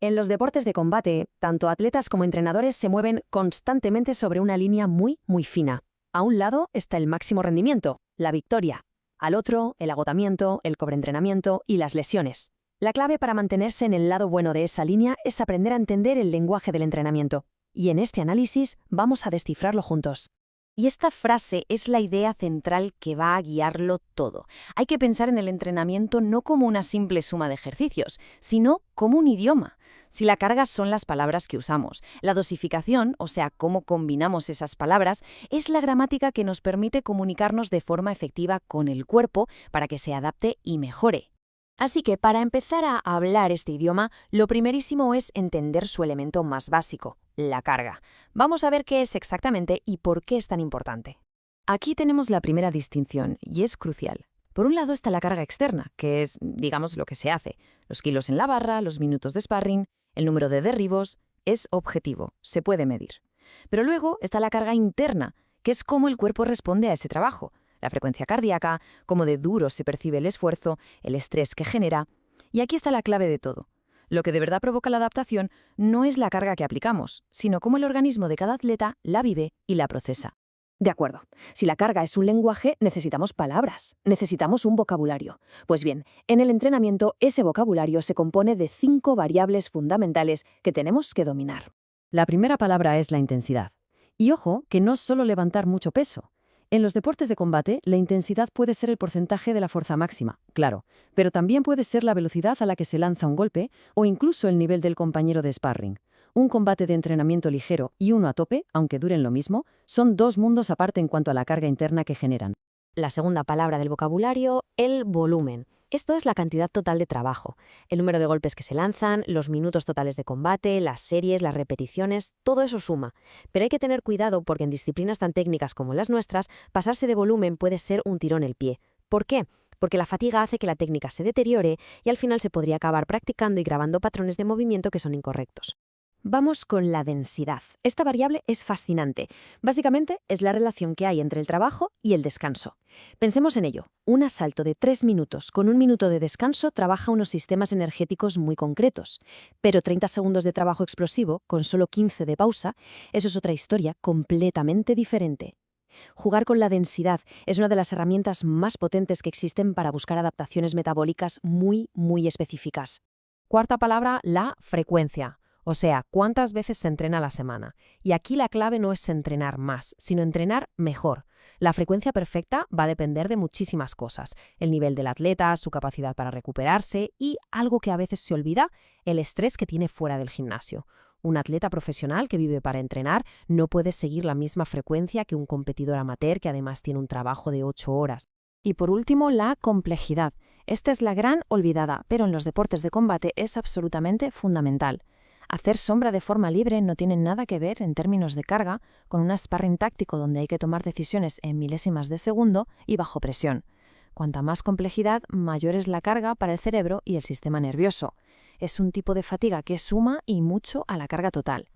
En los deportes de combate, tanto atletas como entrenadores se mueven constantemente sobre una línea muy, muy fina. A un lado está el máximo rendimiento, la victoria. Al otro, el agotamiento, el sobreentrenamiento y las lesiones. La clave para mantenerse en el lado bueno de esa línea es aprender a entender el lenguaje del entrenamiento. Y en este análisis vamos a descifrarlo juntos. Y esta frase es la idea central que va a guiarlo todo. Hay que pensar en el entrenamiento no como una simple suma de ejercicios, sino como un idioma. Si la carga son las palabras que usamos, la dosificación, o sea, cómo combinamos esas palabras, es la gramática que nos permite comunicarnos de forma efectiva con el cuerpo para que se adapte y mejore. Así que para empezar a hablar este idioma, lo primerísimo es entender su elemento más básico, la carga. Vamos a ver qué es exactamente y por qué es tan importante. Aquí tenemos la primera distinción, y es crucial. Por un lado está la carga externa, que es, digamos, lo que se hace. Los kilos en la barra, los minutos de sparring, el número de derribos, es objetivo, se puede medir. Pero luego está la carga interna, que es cómo el cuerpo responde a ese trabajo. La frecuencia cardíaca, cómo de duro se percibe el esfuerzo, el estrés que genera. Y aquí está la clave de todo. Lo que de verdad provoca la adaptación no es la carga que aplicamos, sino cómo el organismo de cada atleta la vive y la procesa. De acuerdo. Si la carga es un lenguaje, necesitamos palabras, necesitamos un vocabulario. Pues bien, en el entrenamiento ese vocabulario se compone de 5 variables fundamentales que tenemos que dominar. La primera palabra es la intensidad. Y ojo, que no es solo levantar mucho peso. En los deportes de combate, la intensidad puede ser el porcentaje de la fuerza máxima, claro, pero también puede ser la velocidad a la que se lanza un golpe o incluso el nivel del compañero de sparring. Un combate de entrenamiento ligero y uno a tope, aunque duren lo mismo, son dos mundos aparte en cuanto a la carga interna que generan. La segunda palabra del vocabulario, el volumen. Esto es la cantidad total de trabajo, el número de golpes que se lanzan, los minutos totales de combate, las series, las repeticiones, todo eso suma. Pero hay que tener cuidado porque en disciplinas tan técnicas como las nuestras, pasarse de volumen puede ser un tirón en el pie. ¿Por qué? Porque la fatiga hace que la técnica se deteriore y al final se podría acabar practicando y grabando patrones de movimiento que son incorrectos. Vamos con la densidad. Esta variable es fascinante. Básicamente es la relación que hay entre el trabajo y el descanso. Pensemos en ello. Un asalto de 3 minutos con 1 minuto de descanso trabaja unos sistemas energéticos muy concretos. Pero 30 segundos de trabajo explosivo, con solo 15 de pausa, eso es otra historia completamente diferente. Jugar con la densidad es una de las herramientas más potentes que existen para buscar adaptaciones metabólicas muy, muy específicas. Cuarta palabra, la frecuencia. O sea, cuántas veces se entrena a la semana. Y aquí la clave no es entrenar más, sino entrenar mejor. La frecuencia perfecta va a depender de muchísimas cosas. El nivel del atleta, su capacidad para recuperarse y, algo que a veces se olvida, el estrés que tiene fuera del gimnasio. Un atleta profesional que vive para entrenar no puede seguir la misma frecuencia que un competidor amateur que además tiene un trabajo de 8 horas. Y por último, la complejidad. Esta es la gran olvidada, pero en los deportes de combate es absolutamente fundamental. Hacer sombra de forma libre no tiene nada que ver en términos de carga con un sparring táctico donde hay que tomar decisiones en milésimas de segundo y bajo presión. Cuanta más complejidad, mayor es la carga para el cerebro y el sistema nervioso. Es un tipo de fatiga que suma y mucho a la carga total.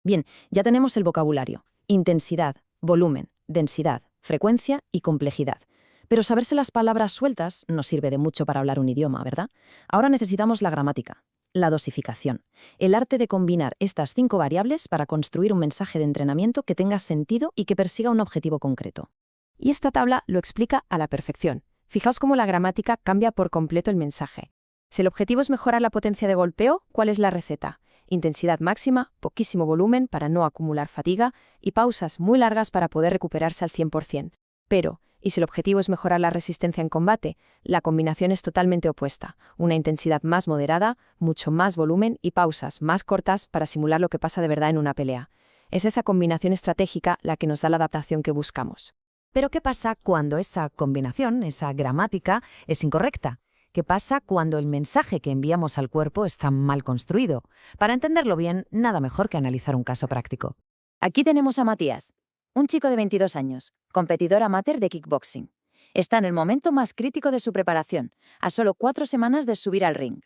Bien, ya tenemos el vocabulario: intensidad, volumen, densidad, frecuencia y complejidad. Pero saberse las palabras sueltas no sirve de mucho para hablar un idioma, ¿verdad? Ahora necesitamos la gramática. La dosificación, el arte de combinar estas 5 variables para construir un mensaje de entrenamiento que tenga sentido y que persiga un objetivo concreto. Y esta tabla lo explica a la perfección. Fijaos cómo la gramática cambia por completo el mensaje. Si el objetivo es mejorar la potencia de golpeo, ¿cuál es la receta? Intensidad máxima, poquísimo volumen para no acumular fatiga y pausas muy largas para poder recuperarse al 100%. Pero, y si el objetivo es mejorar la resistencia en combate, la combinación es totalmente opuesta. Una intensidad más moderada, mucho más volumen y pausas más cortas para simular lo que pasa de verdad en una pelea. Es esa combinación estratégica la que nos da la adaptación que buscamos. Pero ¿qué pasa cuando esa combinación, esa gramática, es incorrecta? ¿Qué pasa cuando el mensaje que enviamos al cuerpo está mal construido? Para entenderlo bien, nada mejor que analizar un caso práctico. Aquí tenemos a Matías, un chico de 22 años, competidor amateur de kickboxing. Está en el momento más crítico de su preparación, a solo 4 semanas de subir al ring.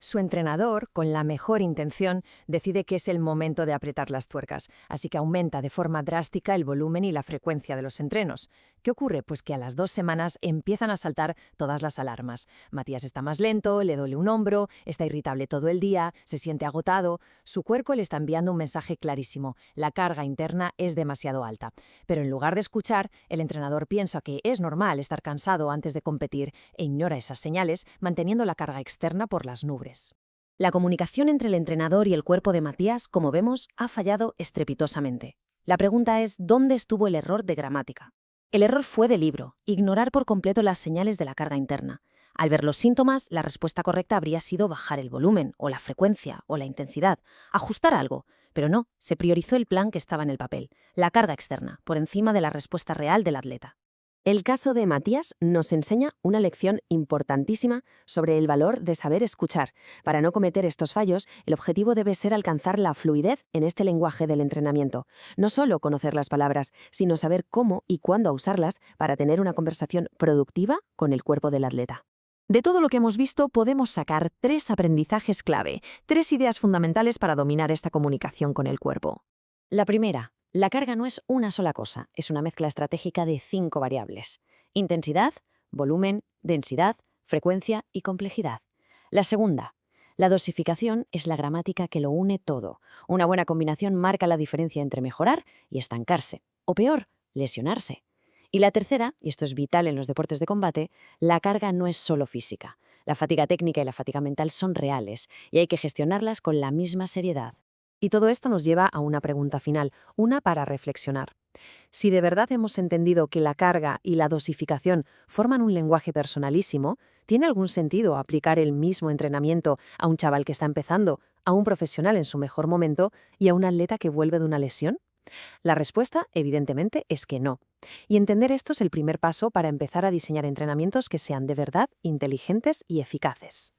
Su entrenador, con la mejor intención, decide que es el momento de apretar las tuercas, así que aumenta de forma drástica el volumen y la frecuencia de los entrenos. ¿Qué ocurre? Pues que a las 2 semanas empiezan a saltar todas las alarmas. Matías está más lento, le duele un hombro, está irritable todo el día, se siente agotado. Su cuerpo le está enviando un mensaje clarísimo: la carga interna es demasiado alta. Pero en lugar de escuchar, el entrenador piensa que es normal estar cansado antes de competir e ignora esas señales, manteniendo la carga externa por las nubes. La comunicación entre el entrenador y el cuerpo de Matías, como vemos, ha fallado estrepitosamente. La pregunta es, ¿dónde estuvo el error de gramática? El error fue de libro, ignorar por completo las señales de la carga interna. Al ver los síntomas, la respuesta correcta habría sido bajar el volumen, o la frecuencia, o la intensidad, ajustar algo, pero no, se priorizó el plan que estaba en el papel, la carga externa, por encima de la respuesta real del atleta. El caso de Matías nos enseña una lección importantísima sobre el valor de saber escuchar. Para no cometer estos fallos, el objetivo debe ser alcanzar la fluidez en este lenguaje del entrenamiento. No solo conocer las palabras, sino saber cómo y cuándo usarlas para tener una conversación productiva con el cuerpo del atleta. De todo lo que hemos visto podemos sacar 3 aprendizajes clave, 3 ideas fundamentales para dominar esta comunicación con el cuerpo. La primera: la carga no es una sola cosa, es una mezcla estratégica de 5 variables: intensidad, volumen, densidad, frecuencia y complejidad. La segunda: la dosificación es la gramática que lo une todo. Una buena combinación marca la diferencia entre mejorar y estancarse, o peor, lesionarse. Y la tercera, y esto es vital en los deportes de combate, la carga no es solo física. La fatiga técnica y la fatiga mental son reales y hay que gestionarlas con la misma seriedad. Y todo esto nos lleva a una pregunta final, una para reflexionar. Si de verdad hemos entendido que la carga y la dosificación forman un lenguaje personalísimo, ¿tiene algún sentido aplicar el mismo entrenamiento a un chaval que está empezando, a un profesional en su mejor momento y a un atleta que vuelve de una lesión? La respuesta, evidentemente, es que no. Y entender esto es el primer paso para empezar a diseñar entrenamientos que sean de verdad inteligentes y eficaces.